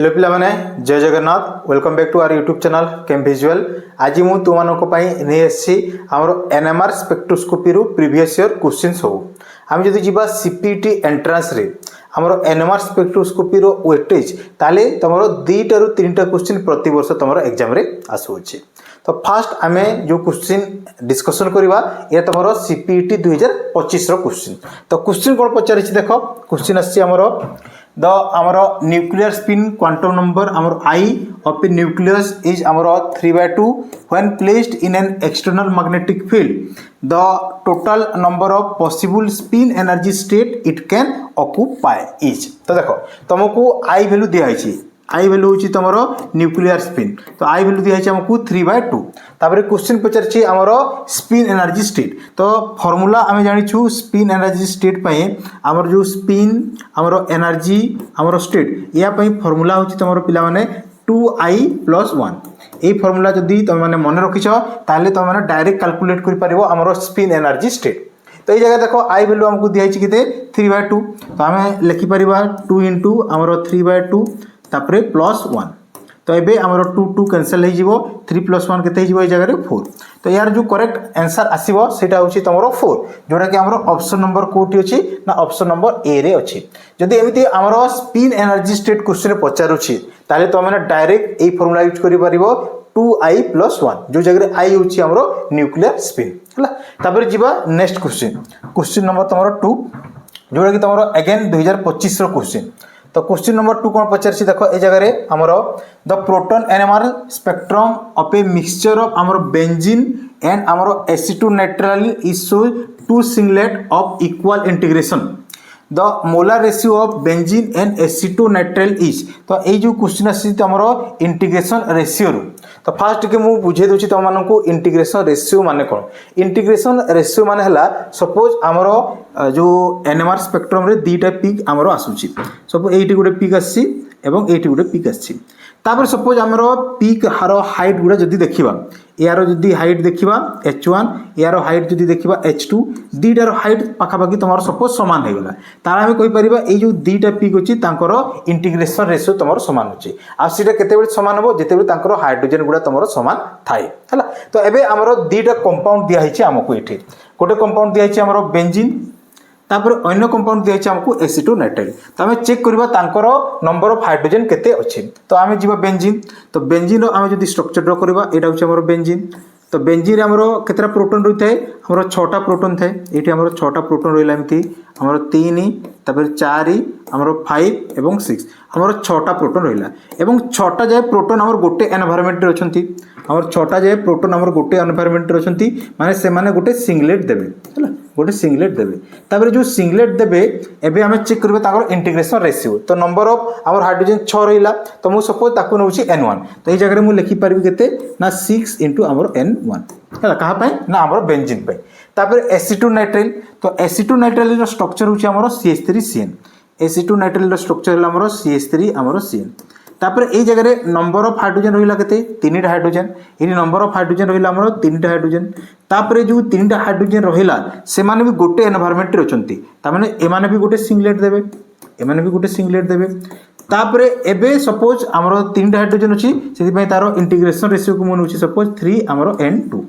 Hello पिला माने जय Jagannath welcome back to our YouTube channel chem visual. आज मु तुमनको पई नै आसी हमर एनएमआर स्पेक्ट्रोस्कोपी रो प्रीवियस ईयर क्वेश्चंस हो। हम जदि जीवा सीपीटी एंट्रेंस रे हमर एनएमआर स्पेक्ट्रोस्कोपी रो वेटेज ताले तमरो 2 टा रो 3 टा क्वेश्चन प्रति वर्ष तमरो एग्जाम रे आसु अछि। तो फास्ट आमे जो क्वेश्चन डिस्कशन करबा ये तमरो सीपीटी 2025 रो क्वेश्चन। तो क्वेश्चन कोन पचारि छि देखो क्वेश्चन आछि हमरो the our nuclear spin quantum number our I of a nucleus is our 3/2 when placed in an external magnetic field. The total number of possible spin energy state it can occupy is. तो देखो तुमको I value दिया है I value होची तमरो nuclear spin. तो I value दिया है हमको 3/2। तापर क्वेश्चन पचारछि हमरो स्पिन एनर्जी स्टेट। तो फार्मूला हमें जानि छु स्पिन एनर्जी स्टेट पई हमर जो स्पिन हमरो एनर्जी हमरो स्टेट या पई फार्मूला होची तमरो पिला माने 2i + 1। ए फार्मूला जदी तुम माने मन रखिछो ताले तुम माने डायरेक्ट कैलकुलेट करि परिबो हमरो स्पिन एनर्जी स्टेट। तो ये जगह देखो आई वैल्यू हमको दिया है किते 3/2। तो हमें लिखि परिबा 2 * हमरो 3/2 तापरे +1। तो एबे हमरो 2 2 कैंसिल हो जिवो 3 + 1 केते जिवो ए जगह रे 4। तो यार जो करेक्ट आंसर आसीबो सेटा होची तमरो 4 जोटा कि हमरो ऑप्शन नंबर कोठी अछि ना ऑप्शन नंबर ए रे अछि। जदि एमिति हमरो स्पिन एनर्जी स्टेट क्वेश्चन पचारुछि ताले तो माने डायरेक्ट ए फार्मूला यूज करि परिबो 2i + 1 जो जगह रे आई होची हमरो न्यूक्लियर स्पिन हला। तापर जिबा नेक्स्ट क्वेश्चन नंबर तमरो 2 जोटा कि तमरो अगेन 2025 रो क्वेश्चन। तो क्वेश्चन नंबर 2 कोन पचारछि देखो ए जगह रे हमरो the proton NMR spectrum of a mixture of हमरो बेंजीन एंड हमरो acetonitrile is show two singlet of equal integration the molar ratio of benzene and acetonitrile is. तो ए जो क्वेश्चन आछि हमरो इंटीग्रेशन रेशियो रो। तो फास्ट के मु बुझे दोछि त मानको इंटीग्रेशन रेशियो माने कोन। इंटीग्रेशन रेशियो माने हला सपोज हमरो जो एनएमआर स्पेक्ट्रम रे दीटा पीक हमरो आसुछि। सपोज एठी गुटे पीक आछि एवं एठी गुटे पीक आछि। तापर सपोज हमरो पीक हारो हाइट गुडा जदी देखिबा यारो जदी हाइट देखिबा h1 यारो हाइट जदी देखिबा h2 दीटार हाइट पाखा पाखी तमरो सपोज समान हे गला तारा हम कहि परिबा ए जो दीटा पीक अछि तांकर इंटीग्रेशन रेशियो तमरो समान अछि। आ सीटा केते बेले समान हो जेते बेले तांकर हाइड्रोजन गुडा तमरो समान थाए हला। तो एबे हमरो दीटा कंपाउंड दिया हिछि हमको एठी गोटे कंपाउंड दिया हिछि हमरो बेंजीन तापर अन्य कंपाउंड दिया हिछि हमको एसिटोनाइट्राइल। तो हमें चेक करबा तांकर नंबर ऑफ हाइड्रोजन केते अछि। तो हमें जीवा बेंजीन। तो बेंजीन रो हमें जदी स्ट्रक्चर ड्रा करबा एटा होछि हमरो बेंजीन। तो बेंजीन रे हमरो केतरा प्रोटॉन रहि थाए हमरो 6टा प्रोटॉन थाए एठी हमरो 6टा प्रोटॉन रहिला एमती हमरो 3 तापर 4 हमरो 5 एवं 6 हमरो 6टा प्रोटॉन रहिला एवं 6टा जाय प्रोटॉन हमर गोटे एनवायरनमेंट रे अछंती। हमर 6टा जाय प्रोटॉन हमर गोटे एनवायरनमेंट रे अछंती माने से माने गोटे सिंगलेट देबे हला गोटे सिंगलेट देबे। तापर जो सिंगलेट देबे एबे हमें चेक करबे ताकर इंटीग्रेशन रेशियो। तो नंबर ऑफ हमर हाइड्रोजन 6 रहिला तो मु सपोज ताकू नउची n1। तो ए जगह रे मु लिखि परबी केते ना 6 * हमर n1 हला कहा पय ना हमर बेंजीन पय। तापर एसिटोनाइट्राइल। तो एसिटोनाइट्राइल रो स्ट्रक्चर होची हमर CH3CN। एसिटोनाइट्राइल रो स्ट्रक्चर हला हमर CH3 हमर CN। तापर ए जगह रे नंबर ऑफ हाइड्रोजन रहिला केते 3टा हाइड्रोजन इनी नंबर ऑफ हाइड्रोजन रहिला हमर 3टा हाइड्रोजन। तापर जो 3टा हाइड्रोजन रहिला से माने भी गोटे एनवायरनमेंट रे अछंती ता माने ए माने भी गोटे सिंगलेट देबे ए माने भी गोटे सिंगलेट देबे। तापर एबे सपोज हमर 3टा हाइड्रोजन अछि सेति पय तारो इंटीग्रेशन रेशियो को मन होछि सपोज 3 हमर n2।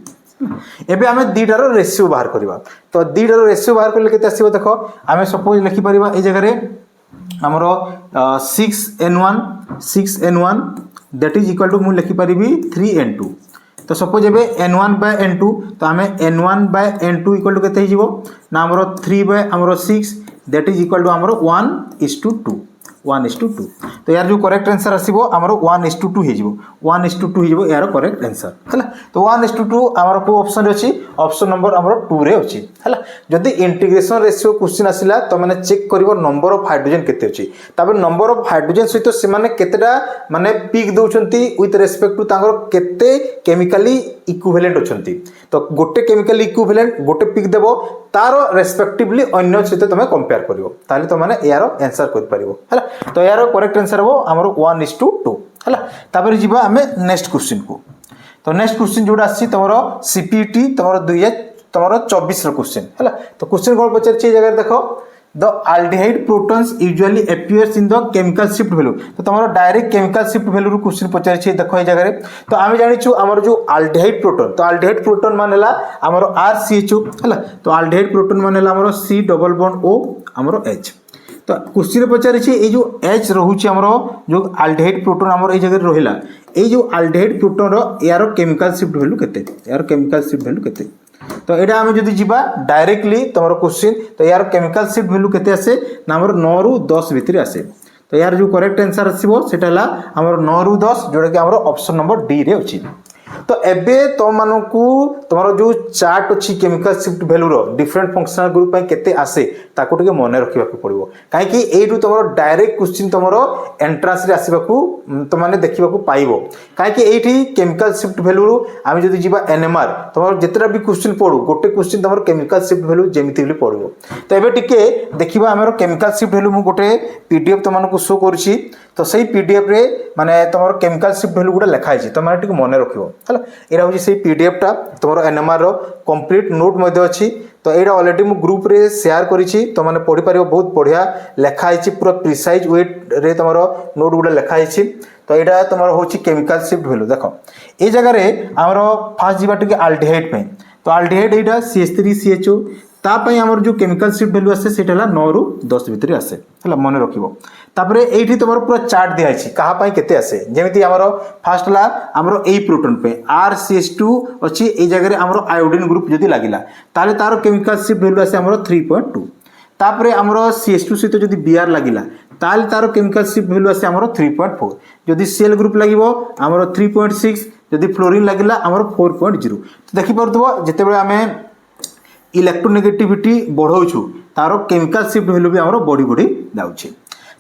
एबे हमें दीटा रो रेशियो बाहर करबा। तो दीटा रो रेशियो बाहर करले केते आसीबो देखो हमें सपोज लिखि परिबा ए जगह रे हमरो 6n1 that is equal to मु लिखि परिबी 3n2। तो सपोज एबे n1/n2 तो हमें n1/n2 इक्वल टू केते हिजिवो ना हमरो 3/6 दैट इज इक्वल टू हमरो 1:2 1:2। तो यार जो करेक्ट आंसर आसीबो हमरो 1:2 हिजिवो 1:2 हिजिवो यार करेक्ट आंसर हला। तो 1:2 हमरो को ऑप्शन रे अछि ऑप्शन नंबर हमरो 2 रे अछि हला। जदी इंटीग्रेशन रेशियो क्वेश्चन आसिला तो माने चेक करिवो नंबर ऑफ हाइड्रोजन केते अछि तापर नंबर ऑफ हाइड्रोजन सहित से माने केतेटा माने पीक दोउछंती विथ रेस्पेक्ट टू तांगर केते केमिकली इक्विवेलेंट अछंती। तो गोटे केमिकल इक्विवेलेंट गोटे पीक देबो तारो रेस्पेक्टिवली अन्य सहित तमे कंपेयर करिवो ताले तो माने यारो आंसर कर परिवो हला। तो यारो करेक्ट आंसर हो हमरो 1:2 हला। तापर जिबा हमें नेक्स्ट क्वेश्चन को। तो नेक्स्ट क्वेश्चन जोडा आसी तमरो सीपीटी तमरो 2024 रो क्वेश्चन हला। तो क्वेश्चन कोन पचार छी जगह देखो the aldehyde protons usually appears in the chemical shift value। तो तुम direct chemical shift value question पचार देख ये जगह तो आम जाचु आम जो aldehyde प्रोटोन तो aldehyde प्रोटोन मान आमर RCHO है तो aldehyde प्रोटोन मान आमर C डबल बॉन्ड O आमर H तो क्वेश्चन पचार जो H रोचे आमर जो aldehyde प्रोटोन आमर ये जगह रहा ये जो aldehyde प्रोटोन यार केमिकल शिफ्ट वैल्यू केते यार केमिकल शिफ्ट वैल्यू केते तो यहाँ आम जब जी डायरेक्टली तुम क्वेश्चन तो यार केमिकल शिफ्ट वैल्यू केते आसे ना आमर 9 रू 10 भितर आसे तो यार जो करेक्ट आंसर आसो से आमर 9 रू 10 जोटा कि आमर ऑप्शन नंबर डी रे अच्छी तो एबे तुम मानकू तुम जो चार्ट अच्छी chemical shift value different functional group केते आसे ताको टिके मन रखा पड़ो कहीं यू तुम डायरेक्ट क्वेश्चन तुम एंट्रांस रे आसवाकू तुमने देखा पाइब कहीं ये केमिकल शिफ्ट वैल्यू आम जब जी एनएमआर तुम जितना भी क्वेश्चन पढ़ू गोटे क्वेश्चन तुम केमिकल शिफ्ट वैल्यू जमीती भी पड़ो तो ये टिके देखा आम केमिकल शिफ्ट वैल्यू मुझे गोटे पीडीएफ तुमको शो करुँची तो सही पीडीएफ रे माने तुम केमिकल शिफ्ट वैल्यू गुड़ा लिखाई तुमने टिके मन रखो है यहाँ हूँ से पीडीएफ टा तुम एनएमआर कंप्लीट नोट अच्छी तो यहाँ अलरेडी मु ग्रुप रे शेयर करी तो मैंने पढ़ी पार बहुत बढ़िया लिखाई पूरा प्रिसाइज वेट रे तुम नोट गुड़ा लिखाई तो यहाँ तुम हूँ केमिकल शिफ्ट वैल्यू देख ये जगह आमर फास्ट जावा आल्डिहाइड तो आल्डिहाइड यहाँ CH3CHO तापाई आमर जो केमिकल शिफ्ट वैल्यू आसे से 9 रू 10 भितर आसे है मन रखिबो तापरे एठी तुम पूरा चार्ट दिया कहापाई केते आसे जेमिति आमर फास्ट ला आमर ए प्रोटोन पे RCH2 अच्छी ए जगह आमर आयोडीन ग्रुप जदि लागिला ताले तार केमिकल शिफ्ट वैल्यू आसे आमर 3.2 तापरे आमर CH2 सहित जदि Br लागिला ताले तार केमिकल शिफ्ट वैल्यू आसे आमर 3.4 जदि Cl ग्रुप लागिवो आमर 3.6 जदि फ्लोरीन लागिला आमर 4.0 तो देखि परथबो जेतेबेले आमे इलेक्ट्रोनेगेटिविटी बढ़ाऊँ तार केमिकल शिफ्ट वैल्यू भी आमर बढ़ी बढ़ी जाऊँगी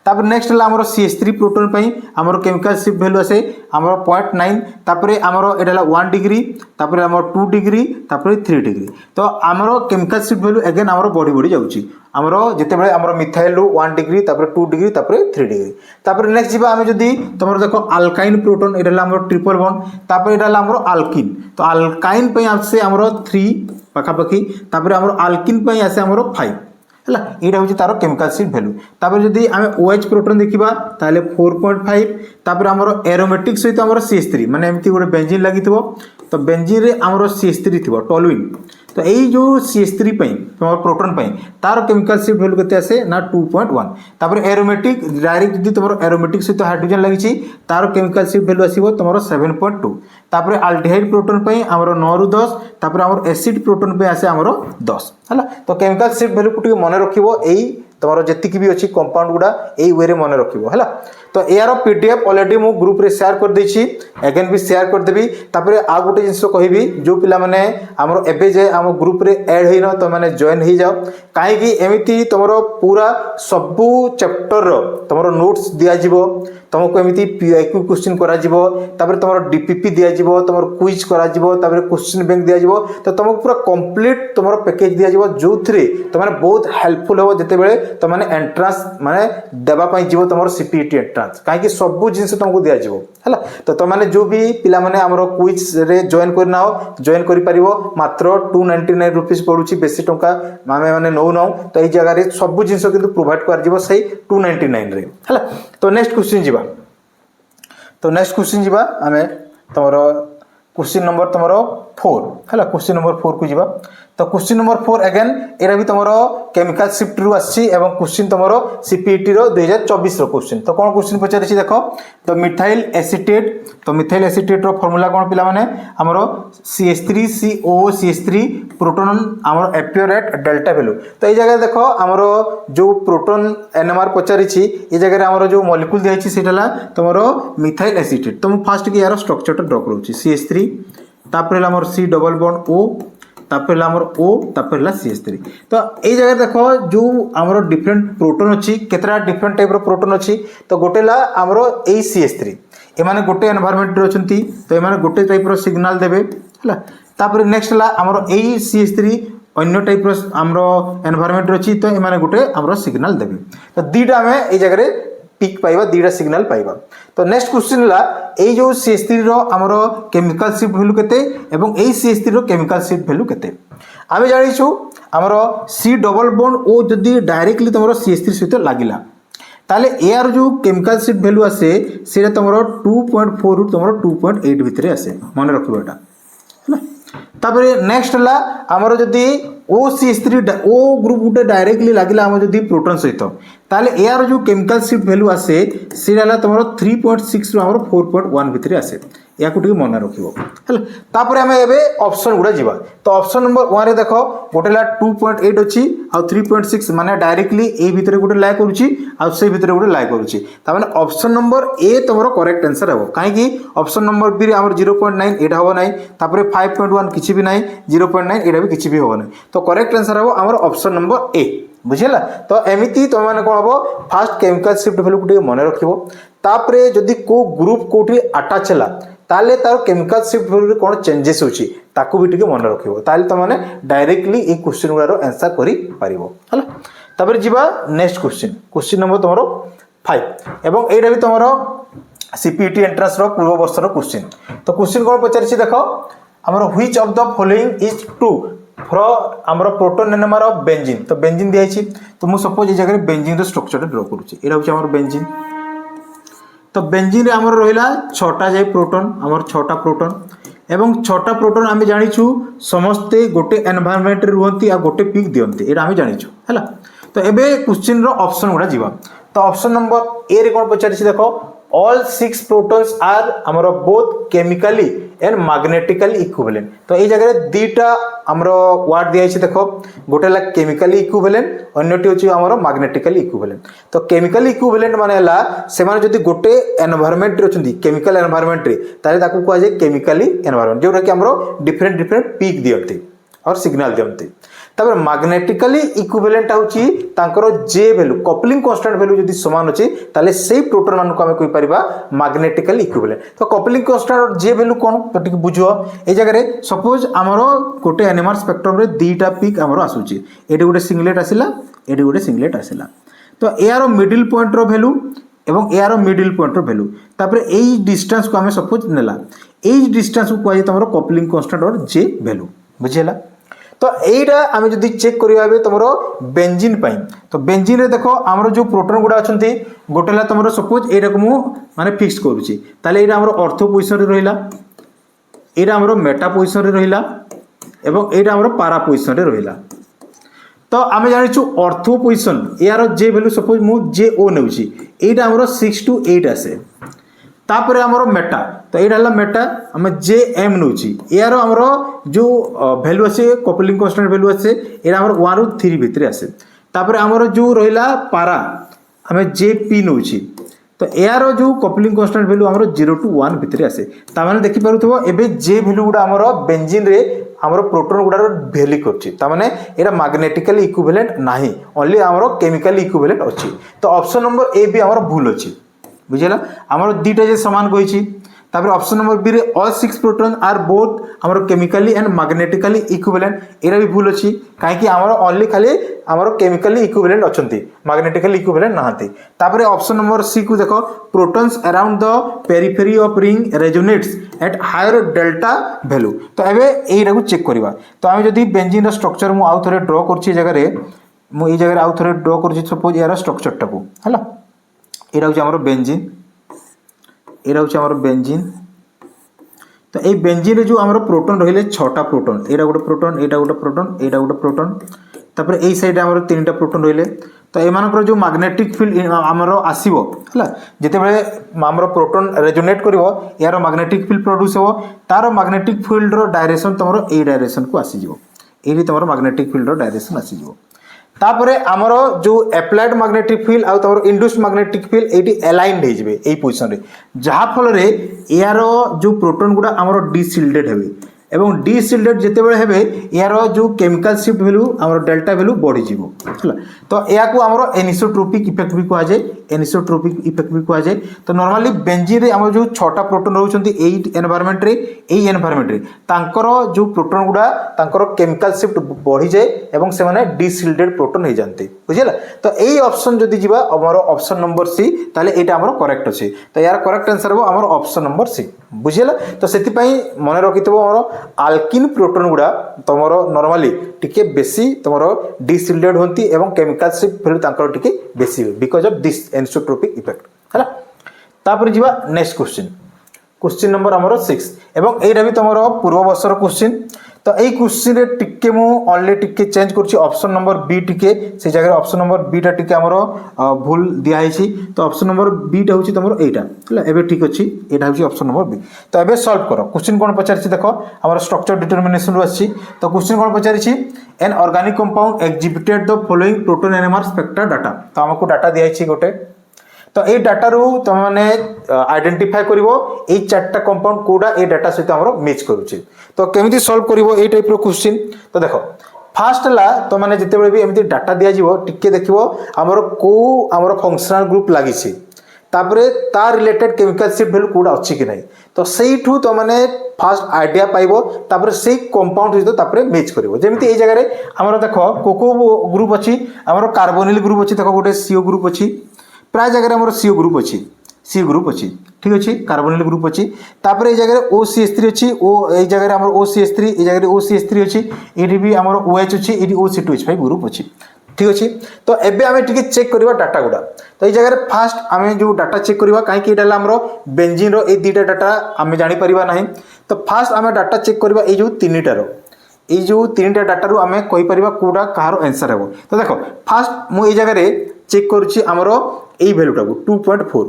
तापर नेक्स्ट है आमर CH3 प्रोटोन पई आमर केमिकल शिफ्ट वैल्यू आसे आमर 0.9 तापर आमर एटा 1 डिग्री तापर आमर 2 डिग्री तापर 3 डिग्री तो आमर केमिकल शिफ्ट वैल्यू अगेन आमर बढ़ी बढ़ी जाऊँगी आमर जितेबाला आमर मिथाइल 1 डिग्री तापर 2 डिग्री तापर 3 डिग्री तापर नेक्स्ट जीवा आमे जदी तुमर देखो अल्काइन प्रोटोन एटा आमर ट्रिपल बॉन्ड तापर एटा आमर अल्किन तो अल्काइन पई आसे आमर 3 पाखापाखि तापर आमर अल्किन पई आसे आमर 5 है यहाँ हूँ तार केमिकल शिफ्ट वैल्यू तापर जदि आम OH प्रोटोन देखा ताले 4.5 तापर आमर एरोमेटिक सहित आमर CH3 माने एमती गोटे बेंजीन लगी तो बेंजीन रे आमर CH3 थी टोलुइन तो यही जो CH3 तुम प्रोटोन तार केमिकल शिफ्ट वैल्यू केते आसे ना 2.1 तापर एरोमेटिक डायरेक्ट जदि तुम एरोमेटिक सहित हाइड्रोजन लगी तार केमिकल शिफ्ट वैल्यू आसीबो तुम 7.2 तापर आल्डिहाइड प्रोटोन आमर 9 रू 10 तापर आमर एसिड प्रोटोन पे आसे आमर 10 है तो केमिकल शिफ्ट वैल्यू को मन रखिबो एई तुम जी भी अच्छी कंपाउंड गुड़ा यही वे मन रखिबो है तो यार पीडीएफ ऑलरेडी मु ग्रुप रे शेयर कर देछि अगेन भी शेयर कर देबी तापर आ गोटे जिंस कहबी जो पिला माने हमरो एबे जे हम ग्रुप रे ऐड हेन तो माने जॉइन हो जाओ काहे कि एमिति तुमरो पूरा सबु चैप्टर रो तुमरो नोट्स दिया जिवो तुमको एमिति पीआईक्यू क्वेश्चन करा जिवो तापर तुमरो डीपीपी दिया जिवो तुमरो क्विज करा जिवो तापर क्वेश्चन बैंक दिया जिवो तो तुमको पूरा कंप्लीट तुमरो पैकेज दिया जिवो जो थ्री तुमने बहुत हेल्पफुल हो जते बेले तुमने एंट्रेंस माने देबा पई जिवो तुमरो सीपीटी एंट्रेंस काहे कि सबु जिंस तुमको दिया जिवो हला तो तुमने जो भी पिला माने हमरो क्विज रे जॉइन करना हो जॉइन करि परिवो मात्र 299 रुपीस पडुची बेसी टंका मामे माने नौ नौ तो এই জায়গায় सबु जिंस किंतु प्रोवाइड कर जिवो सही 299 रे हला तो नेक्स्ट क्वेश्चन जिबा तो नेक्स्ट क्वेश्चन जीवा आम तुम क्वेश्चन नंबर तुम 4 है क्वेश्चन नंबर 4 को जीवा तो क्वेश्चन नंबर 4 अगेन एरा भी तुम केमिकल शिफ्ट रु आसी एवं क्वेश्चन तुम सीपीटी रो 2024 रो क्वेश्चन तो कौन क्वेश्चन पचार देख तो मिथाइल एसीटेट तो मिथाइल एसीटेट रो फॉर्मूला कौन पिला माने हमर CH3COCH3 प्रोटोन हमर अपियर एट डेल्टा वैल्यू तो ये जगह देखो हमर जो प्रोटोन एनएमआर पचारि ये जगह हमर जो मॉलिक्यूल दिया सेटा तुम मिथाइल एसीटेट तो मु फास्ट की यार स्ट्रक्चर ड्रॉ करूची CH3 तापर हमर C डबल बॉन्ड O तापर हमर O तापर CH3 तो ये जगह देखो जो हमर डिफरेंट प्रोटोन अच्छी केतरा डिफरेंट टाइप रो प्रोटोन अच्छी तो गोटेला हमर ए CH3 ए माने गोटे एनवायरनमेंट रे अछंती तो ए माने गोटे टाइप रो सिग्नल देबे हला तापर नेक्स्ट ला हमर ए CH3 अन्य टाइप रो हमर एनवायरनमेंट रे अछि तो ए माने गोटे हमर सिग्नल देबे तो दीटा हमें ए जगह रे पिक पाइबा दीटा सिग्नल पाइबा तो नेक्स्ट क्वेश्चन ला ए जो CH3 रो हमरो केमिकल शिफ्ट वैल्यू केते एवं ए CH3 रो केमिकल शिफ्ट वैल्यू केते आम जाचु आमर सी डबल बॉन्ड ओ जदि डायरेक्टली तुम CH3 सहित लगिला ताले यार जो केमिकल शिफ्ट वैल्यू आसे से तुम 2.4 रु तुम 2.8 भितर आसे मन रखिबो एटा है तापर नेक्स्ट हला आमर जदि OCH3 ओ ग्रुप गुटे डायरेक्टली लगिला आम जदि प्रोटॉन सहित ताले यार जो केमिकल शिफ्ट वैल्यू आसे से हला तुम 3.6 रु आमर 4.1 भितर आसे या टी मन रखिबो तापर आम एबे ऑप्शन गुड़ा जीवा तो ऑप्शन नंबर 1 रे देखो गोटे 2.8 अच्छी आ 3.6 माने डायरेक्टली ए भितर गोटे लाइ करूची आ से भितर गोटे लाइ करूची ता माने ऑप्शन नंबर ए तमरो करेक्ट आंसर हेबो काहे कि ऑप्शन नंबर बी रे हमर 0.9 एटा होबो नाही तापर 5.1 किछि भी नाही 0.9 एटा भी किछि भी होबो नाही तो करेक्ट आंसर हेबो हमर ऑप्शन नंबर ए बुझिला तो एमिति तो माने कोन हेबो फर्स्ट केमिकल शिफ्ट वैल्यू गुटे मन रखिबो तापर जदी को ग्रुप कोठी अटैच हला ताले तार केमिकल शिफ्ट वैल्यू कोन चेंजेस होची ताकू भी टिके मन रखिबो ताले त माने डायरेक्टली ए क्वेश्चन गुडारो आंसर करि परिबो हला तापर जीवा नेक्स्ट क्वेश्चन नंबर तमरो 5 एवं एटा भी तमरो सीपीटी एंट्रेंस रो पूर्व वर्ष रो क्वेश्चन तो क्वेश्चन कोन पचारछि देखो हमरो which of the following is true for हमरो प्रोटॉन एनएमआर ऑफ बेंजीन तो बेंजीन दियाछि तो मु सपोज ए जगह बेंजीन रो स्ट्रक्चर ड्रा करूछि एटा होछि हमरो बेंजीन तो बेंजीन रे हमर रहिला 6टा जाय प्रोटॉन हमर 6टा प्रोटॉन एवं 6टा प्रोटॉन आमे जानिछु समस्ते गोटे एनवायरनमेंट रे रुहंती आ गोटे पिक दियंती एटा आमे जानिछु हैला तो एबे क्वेश्चन रो ऑप्शन गुडा जीवा तो ऑप्शन नंबर ए रे कोन पचारिछि देखो all 6 protons are हमरो both chemically and magnetically equivalent तो ए जगह दीटा हमरो वर्ड दिया छै देखो गोटे ला केमिकली इक्विवेलेंट अन्यटी होछि हमरो मैग्नेटिकली इक्विवेलेंट तो केमिकली इक्विवेलेंट माने हला से माने जदी गोटे एनवायरनमेंट रे होछंती केमिकल एनवायरनमेंट रे ताले ताकू कहै छै केमिकली एनवायरनमेंट जोरा कि हमरो डिफरेंट पीक दियंती और सिग्नल दियंती तबे मैग्नेटिकली इक्विवेलेंट होछि तांकर जे वैल्यू कपलिंग कांस्टेंट वैल्यू जदी समान होछि ताले सेही प्रोटॉन मान को हम कहि परिबा मैग्नेटिकली इक्विवेलेंट तो कपलिंग कांस्टेंट और जे वैल्यू कोन तो टिक बुझो ए जगह रे सपोज हमरो गोटे एनएमआर स्पेक्ट्रम रे दीटा पीक हमरो आसुछि एडी गोटे सिंगलेट आसिला एडी गोटे सिंगलेट आसिला तो एआर मिडिल पॉइंट रो वैल्यू एवं एआर मिडिल पॉइंट रो वैल्यू तापर एई डिस्टेंस को हमें सपोज नेला एई डिस्टेंस को कहै तमरो कपलिंग कांस्टेंट और जे वैल्यू बुझिला तो एटा आमे जदी चेक करियाबे तमरो बेंजीन पई तो बेंजीन रे देखो हमरो जो प्रोटॉन गुडा अछंती गोटेला तमरो सपोज एटा को मु माने फिक्स करूची ताले एटा हमरो ऑर्थो पोजीशन रे रहिला एटा हमरो मेटा पोजीशन रे रहिला एवं एटा हमरो पारा पोजीशन रे रहिला तो आमे जानिछु ऑर्थो पोजीशन यार जे वैल्यू सपोज मु जे ओ नेउची एटा हमरो 6 to 8 आसे तापर हमरो मेटा तो एटा हला मेटा हम जे एम नउची यार हमरो जो वैल्यू आसे कपलिंग कांस्टेंट वैल्यू आसे एटा हमरो 1 रु 3 भितर आसे तापर हमरो जो रहिला पारा हम जे पी नउची तो यार जो कपलिंग कांस्टेंट वैल्यू हमरो 0 to 1 भितर आसे ता माने देखि पारुथबो एबे जे वैल्यू गुडा हमरो बेंजीन रे हमरो प्रोटॉन गुडा वैल्यू करछि ता माने एरा मैग्नेटिकली इक्विवेलेंट नाही ओनली हमरो केमिकली इक्विवेलेंट अछि तो ऑप्शन नंबर ए भी हमरो भूल अछि बुझिला हमरो दीटा जे समान कहिछि तापर ऑप्शन नंबर बी रे ऑल 6 प्रोटॉन आर बोथ हमरो केमिकली एंड मैग्नेटिकली इक्विवेलेंट एरा भी भूल अछि काहे कि हमरो ओनली खाली हमरो केमिकली इक्विवेलेंट अछंती मैग्नेटिकली इक्विवेलेंट नहांती तापर ऑप्शन नंबर सी को देखो protons around the periphery of ring resonates at higher delta value तो एबे एरा को चेक करबा तो हम जदी बेंजीन रो स्ट्रक्चर मु आउ थरे ड्रा करछि जगह रे मु ए जगह आउ थरे ड्रा करछि सपोज यार स्ट्रक्चर टाको हला एरा होछि हमरो बेंजीन एरा होछि हमरो बेंजीन तो ए बेंजीन रे जो हमरो प्रोटॉन रहिले 6टा प्रोटॉन एरा गोटे प्रोटॉन एटा गोटे प्रोटॉन एटा गोटे प्रोटॉन तापर ए साइड हमरो 3टा प्रोटॉन रहिले तो एमानकर जो मैग्नेटिक फील्ड हमरो आसीबो हला जते बेले हमरो प्रोटॉन रेजोनेट करिवो यार मैग्नेटिक फील्ड प्रोड्यूस हो तार मैग्नेटिक फील्ड रो डायरेक्शन तमरो ए डायरेक्शन को आसी जिवो एरी तमरो मैग्नेटिक फील्ड रो डायरेक्शन आसी जिवो तापरे हमरो जो एप्लाइड मैग्नेटिक फील्ड आ तमरो इंड्यूस्ड मैग्नेटिक फील्ड एटी अलाइन्ड हे जिवे एई पोजीशन रे जहा फल रे यार जो प्रोटॉन गुडा हमरो डीशिल्डेड हेबे एवं डीशिल्डेड जेते बेले हेबे यार जो केमिकल शिफ्ट वैल्यू हमरो डेल्टा वैल्यू बढ़ी जिवो हला तो या को हमरो एनिसोट्रोपिक इफेक्ट भी कहा जाय एनिसोट्रोपिक इफेक्ट भी कहा जाय तो नॉर्मली बेंजीन रे हमरो जो 6टा प्रोटॉन रहउछंती एई एनवायरनमेंट रे तांकर जो प्रोटॉन गुडा तांकर केमिकल शिफ्ट बढ़ी जाय एवं से माने डीशिल्डेड प्रोटॉन हे जानते बुझिला तो एई ऑप्शन जदी जिबा हमरो ऑप्शन नंबर सी ताले एटा हमरो करेक्ट अछि तो यार करेक्ट आंसर हो हमरो ऑप्शन नंबर सी बुझिला तो सेति पई मने रखितबो हमरो आल्किन प्रोटोन गुड़ा तुम नॉर्मली टिके बेसी तुम डिसिल्डेड होती एवं केमिकल शिफ्ट वैल्यू तांकर टिके बेसी because of this anisotropic effect है। तापर जीवा नेक्स्ट क्वेश्चन नंबर हमर 6 एवं एटा भी तुम पूर्व वर्षर क्वेश्चन। तो यही क्वेश्चन रे टिके मु ओनली टिके चेंज करछि ऑप्शन नंबर बी टिके से जगह ऑप्शन नंबर बी टा टिके हमर भूल दिया है। तो ऑप्शन नंबर बी टा होछि तुमरो एटा हला एबे ठीक अछि एटा होछि ऑप्शन नंबर बी। तो एबे सॉल्व करो क्वेश्चन कोन पचारछि देखो हमर स्ट्रक्चर डिटरमिनेशन रो अछि। तो क्वेश्चन कोन पचारछि an organic compound exhibited the following proton NMR spectra data. तो हमको डाटा दिया है गोटे। तो ये डाटा रू तुम मैंने आइडेंटिफाई करिवो ए चारटा कंपाउंड कोडा ए डाटा सहित हमरो मैच करूची। तो केमिति सॉल्व करिवो ए टाइप रो क्वेश्चन। तो देखो फास्ट ला तो माने जते बेले भी एमिति डाटा दिया जीवो टिके देखिवो हमरो को हमरो फंक्शनल ग्रुप लागि छी तापरे ता रिलेटेड केमिकल शिफ्ट वैल्यू कोडा अछि कि नहीं। तो सेइठू तो माने फास्ट आइडिया पाइबो तापरे सेई कंपाउंड सहित तापरे मैच करिवो। जेमिति ए जगह रे हमरो देखो कोको ग्रुप अछि हमरो कार्बोनिल ग्रुप अछि देखो गोटे सीओ ग्रुप अछि प्राय जगह हमर सीओ ग्रुप अछि ठीक अछि कार्बोनिल ग्रुप अछि। तापर ए जगह OCH3 अछि ओ ए जगह हमर OCH3 ए जगह OCH3 अछि एठी भी हमर OH अछि एठी OC2H5 ग्रुप अछि ठीक अछि। तो एबे हमें टिके चेक करबा डाटा गुडा। तो ए जगह फास्ट हमें जो डाटा चेक करबा काहे कि एटा हमरो बेंजीन रो ए दीटा डाटा हमें जानि परिबा नाही। तो फास्ट हमें डाटा चेक करबा ए जो तीनटा रो ये जो तीनटा डाटा रू आम कही पारिबा कोडा कहार आंसर हेबो। तो देखो फास्ट मु ए जगह रे चेक करूची हमरो ए वैल्यूटा को 2.4।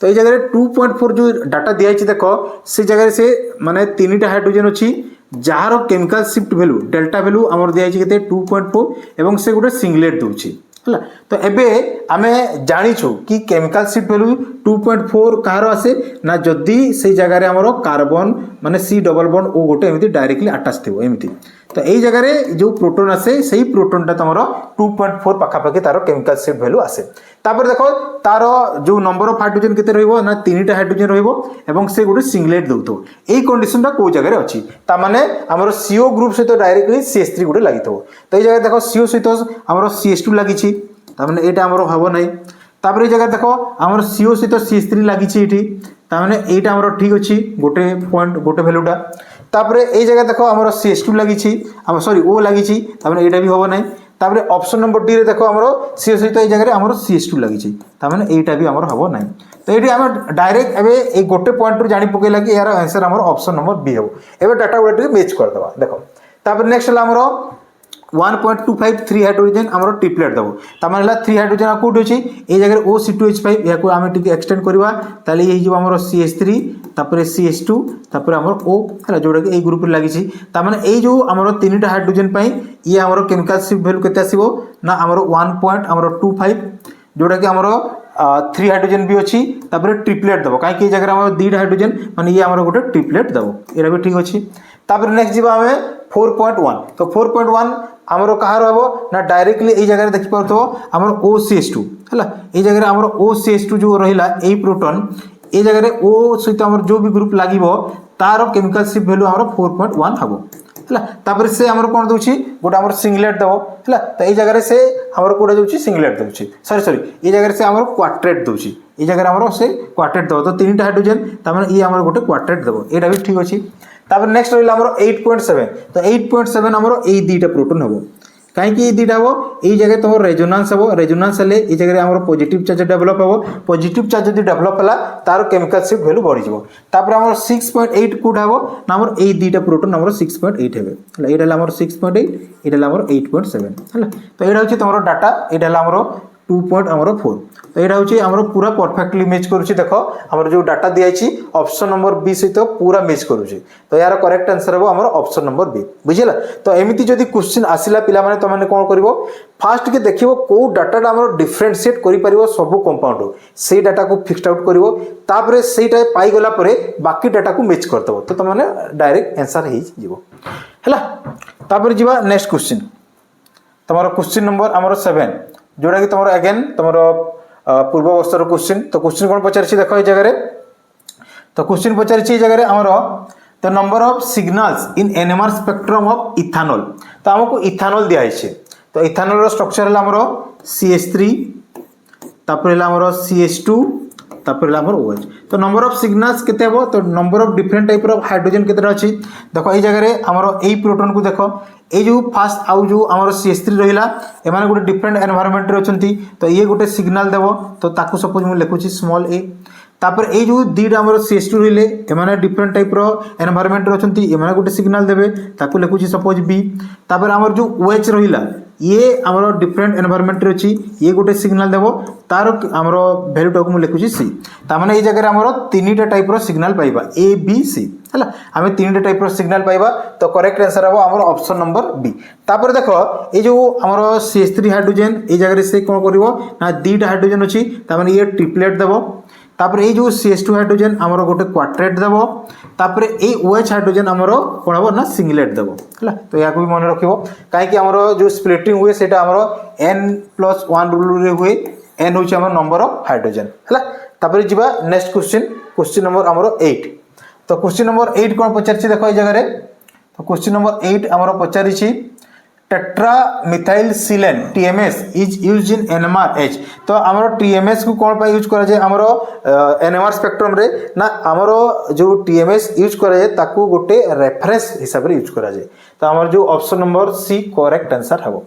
तो ये जगह 2.4 जो डाटा दिया है देखो से जगह से माने तीनटा हाइड्रोजन अछि jar chemical shift value delta value हमर दिया है केते 2.4 एवं से गोटे सिंगलेट दोछि हला। तो एबे आमे जानिछु कि केमिकल शिफ्ट वैल्यू 2.4 कहार आसे ना जदी से जगह रे हमरो कार्बन माने C डबल बॉन्ड ओ गोटे एमिति डायरेक्टली अटैच थिबो एमिति। तो यही जगह रे जो प्रोटोन आसे सही प्रोटोन टा तमरो 2.4 पाखापाखि तारो केमिकल शिफ्ट वैल्यू आसे। तापर देखो तारो जो नंबर ऑफ हाइड्रोजन केते रहइबो ना तीनटा हाइड्रोजन रहइबो एवं से गोटे सिंगलेट दउतो। एई कंडीशन टा को जगह रे अछि ता माने हमरो CO ग्रुप से तो डायरेक्टली CH3 गोटे लागिथो। तो एई जगह देखो CO से तो हमरो CH2 लागी छी ता माने एटा हमरो हबो नै। तापर एई जगह देखो हमरो CO से तो CH3 लागी छी एठी ता माने एटा हमरो ठीक अछि गोटे पॉइंट गोटे वैल्यूटा। तापर एई जगह देखो हमरो CH2 लागी छी हम सॉरी O लागी छी ता माने एटा भी हबो नै। तापर ऑप्शन नंबर डी रे देखो हमरो CO सहित एई जगह रे हमरो CH2 लागी छी ता माने एटा भी हमरो हबो नै। तो एठी हम डायरेक्ट एबे ए गोटे पॉइंट रो जानि पकेला कि यार आंसर हमरो ऑप्शन नंबर बी हबो। एबे डाटा उडा मैच कर दबा देखो। तापर नेक्स्ट हला हमरो 1.25 3 हाइड्रोजन हमरो ट्रिपलेट दबो ता माने 3 हाइड्रोजन आ कोड अछि ए जगह OC2H5 या को हम टिके एक्सटेंड करबा ताले ये जो हमरो CH3 तापर CH2 तापर हमरो O हला जोडा के ए ग्रुप रे लागि छी ता माने ए जो हमरो तीनटा हाइड्रोजन पई ये हमरो केमिकल शिफ्ट वैल्यू केते आसीबो ना हमरो 1.25 जोडा के हमरो 3 हाइड्रोजन भी अछि तापर ट्रिपलेट दबो काहे कि जगह हमरो 2 हाइड्रोजन माने ये हमरो गोटे ट्रिपलेट दबो एरा भी ठीक अछि। तापर नेक्स्ट जीवा हमें 4.1 तो 4.1 हमरो कहार हबो ना डायरेक्टली ए जगह देखि परतो हमरो OCH2 हला ए जगह हमरो OCH2 जो रहिला ए प्रोटॉन ए जगह रे O सहित हमरो जो भी ग्रुप लागिवो तारो केमिकल शिफ्ट वैल्यू हमरो 4.1 हबो हला। तापर से हमरो कोन दोछि गोटा हमरो सिंगलेट दबो हला। तो ए जगह रे से हमरो कोडा दोछि सिंगलेट दोछि सॉरी ए जगह रे से हमरो क्वाड्रेट दोछि ए जगह रे हमरो से क्वाड्रेट दबो। तो तीनटा हाइड्रोजन ता माने ई हमरो गोटे क्वाड्रेट दबो एटा भी ठीक अछि। तापर नेक्स्ट रहिला हमरो 8.7 तो 8.7 हमरो ए दीटा प्रोटोन हबो काहे कि ए दीटा हबो ए जगह तो रेजोनेंस हबो रेजोनेंस हले ए जगह हमरो पॉजिटिव चार्ज डेवलप हबो पॉजिटिव चार्ज जदी डेवलप हला तार केमिकल शिफ्ट वैल्यू बढ़ी जिवो। तापर हमरो 6.8 कोड हबो ना हमरो ए दीटा प्रोटोन हमरो 6.8 हेबे हला एटा हमरो 6.8 एटा हमरो 8.7 हला। तो एटा होची तमरो डाटा एटा हमरो 2.4 तो एटा होची हमरो पूरा परफेक्टली मैच करूची देखो हमरो जो डाटा दिया छी ऑप्शन नंबर बी से तो पूरा मैच करूची। तो यार करेक्ट आंसर हो हमरो ऑप्शन नंबर बी बुझिला। तो एमिति जदी क्वेश्चन आसिला पिला माने त माने कोन करिवो फास्ट के देखिवो को डाटा हमरो डिफरेंशिएट करि परिवो सब कंपाउंड से डाटा को फिक्स्ड आउट करिवो तापरे सेटा पाई गला परे बाकी डाटा को मैच करतबो तो त माने डायरेक्ट आंसर हे जिवो हला। तापर जीवा नेक्स्ट क्वेश्चन तमरो क्वेश्चन नंबर हमरो 7 जोड़ा कि तमरो अगेन तमरो पूर्व वर्षर क्वेश्चन। तो क्वेश्चन कोन पचारछि देखो ए जगह रे तो क्वेश्चन पचारछि ए जगह रे हमरो the number of signals in NMR spectrum of ethanol. तो हमको इथानॉल दिया है तो इथानॉल रो स्ट्रक्चर हला हमरो CH3 तापर हला हमरो CH2 तापर हमर OH तो नंबर ऑफ सिग्नल्स केते हो तो number of different type of hydrogen केते अछि देखो ए जगह रे हमर एई प्रोटॉन को देखो ए जो फास्ट आउ जो हमर CH3 रहिला एमाने गोटे डिफरेंट एनवायरनमेंट रे अछंती तो ये गोटे सिग्नल देबो तो ताकू सपोज मु लिखुची स्मॉल a तापर ए जो दीटा हमर CH2 रहिले एमाने डिफरेंट टाइप रो एनवायरनमेंट रे अछंती एमाने गोटे सिग्नल देबे ताकू लिखुची सपोज b तापर हमर जो OH रहिला ये हमरो डिफरेंट एनवायरनमेंट रे अछि ये गोटे सिग्नल देबो तार हमरो वैल्यू टाकू मु लिखुची c ता माने ए जगह रे हमरो तीनटा टाइप रो सिग्नल पाइबा a b c हला हमें तीनटा टाइप रो सिग्नल पाइबा तो करेक्ट आंसर हबो हमरो ऑप्शन नंबर बी तापर देखो ए जो हमरो CH3 हाइड्रोजन ए जगह रे से कोन करिवो ना दीटा हाइड्रोजन अछि ता माने ये ट्रिपलेट देबो तापर ए जो CH2 हाइड्रोजन हमरो गोटे क्वाड्रेट देबो तापर ए OH हाइड्रोजन हमरो कोन हबो ना सिंगलेट देबो हला तो या को भी मन रखिबो काहे कि हमरो जो स्प्लिटिंग हुए सेटा हमरो n+1 रूल रे हुए n होची हमर नंबर ऑफ हाइड्रोजन हला तापर जिबा नेक्स्ट क्वेश्चन नंबर हमरो 8 तो क्वेश्चन नंबर 8 कोन पचारछि देखो ए जगह रे तो क्वेश्चन नंबर 8 हमरो पचारिछि टेट्रामिथाइलसिलेन TMS is used in NMR H तो हमरो TMS को कोन पा यूज करा जाय हमरो NMR स्पेक्ट्रम रे ना हमरो जो TMS यूज करा जाय ताकू गोटे रेफरेंस हिसाब रे यूज करा जाय तो हमर जो option number C correct answer हबो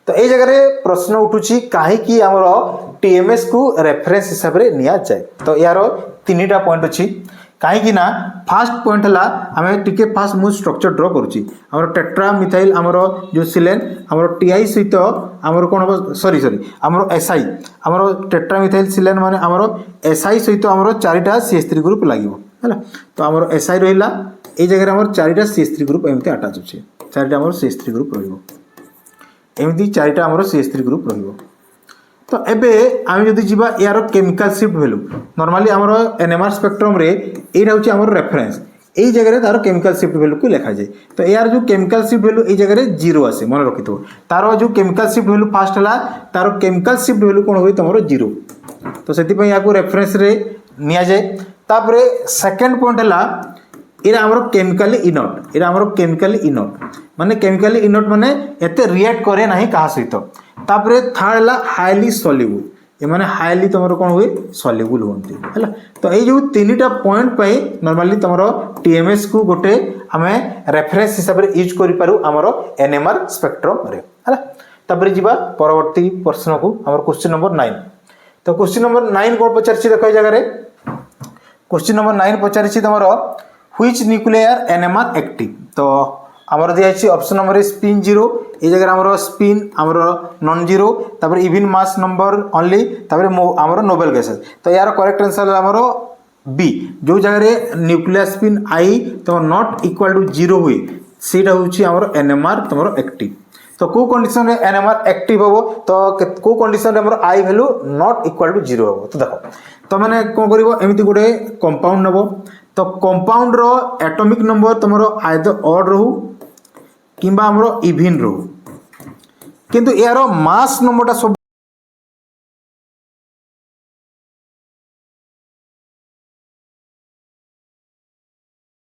तो ए जगह रे प्रश्न उठुची काहे कि हमरो TMS को रेफरेंस हिसाब रे निया जाय तो यारो तीनटा पॉइंट अछि काहे कि ना फर्स्ट पॉइंट हला हमें टिके फास्ट मु स्ट्रक्चर ड्रा करूची हमरो टेट्रा मिथाइल हमरो जो सिलेन हमरो TI सहित हमरो कोन सॉरी हमरो SI हमरो टेट्रा मिथाइल सिलेन माने हमरो SI सहित हमरो चारिटा CH3 ग्रुप लागिवो हला तो हमरो SI रहिला ए जगह रे हमरो चारिटा CH3 ग्रुप एमते अटैच अछि चारिटा हमरो CH3 ग्रुप रहिवो एमती चारिटा हमरो CH3 ग्रुप रहिवो तो एबे आमे जदि जीवा यार केमिकल शिफ्ट वैल्यू नॉर्मली हमरो NMR स्पेक्ट्रम रे ए रहउची हमरो रेफरेंस ए जगह रे तारो केमिकल शिफ्ट वैल्यू को लिखा जाय तो यार जो केमिकल शिफ्ट वैल्यू ए जगह रे 0 आसे मन रखितो तारो जो केमिकल शिफ्ट वैल्यू फर्स्ट हला तारो केमिकल शिफ्ट वैल्यू कोन होई तमरो 0 तो सेति पई याको रेफरेंस रे निया जाय तापरे सेकंड पॉइंट हला एरा हमरो केमिकली इनॉट एरा हमरो केमिकली इनॉट माने केमिकली इनॉट माने एते रिएक्ट करे नाही कहा सहित तापरे थर्ड हला हाईली सॉल्युबल ए माने हाईली तमरो कोन हुए सॉल्युबल होंती हला तो ए जो तीनटा पॉइंट पई नॉर्मली तमरो TMS को गोटे हमें रेफरेंस हिसाब रे यूज करि पारु हमरो NMR स्पेक्ट्रम रे हला तापरे जिबा परवर्ती प्रश्न को हमर क्वेश्चन नंबर 9 तो क्वेश्चन नंबर 9 कोन पचारछि देखै जगह रे क्वेश्चन नंबर 9 पचारछि तमरो व्हिच न्यूक्लियर NMR एक्टिव तो हमर दिया अछि ऑप्शन नंबर स्पिन 0 ए जगह हमरो स्पिन हमरो नॉन जीरो तापर इवन मास नंबर ओनली तापर हमरो नोबेल गैसेस तो यार करेक्ट आंसर हमरो बी जो जगह रे न्यूक्लियर स्पिन आई तो नॉट इक्वल टू 0 हुई सेटा होची हमरो NMR तमरो एक्टिव तो को कंडीशन रे NMR एक्टिव होबो तो को कंडीशन रे हमरो I value not equal to 0 होबो तो देखो तो माने कोन करिवो एमिति गुडे कंपाउंड नबो तो कंपाउंड रो एटॉमिक नंबर तमरो आइदर ऑड रहू किंबा हमरो इवन रहू किंतु यारो मास नंबरटा सब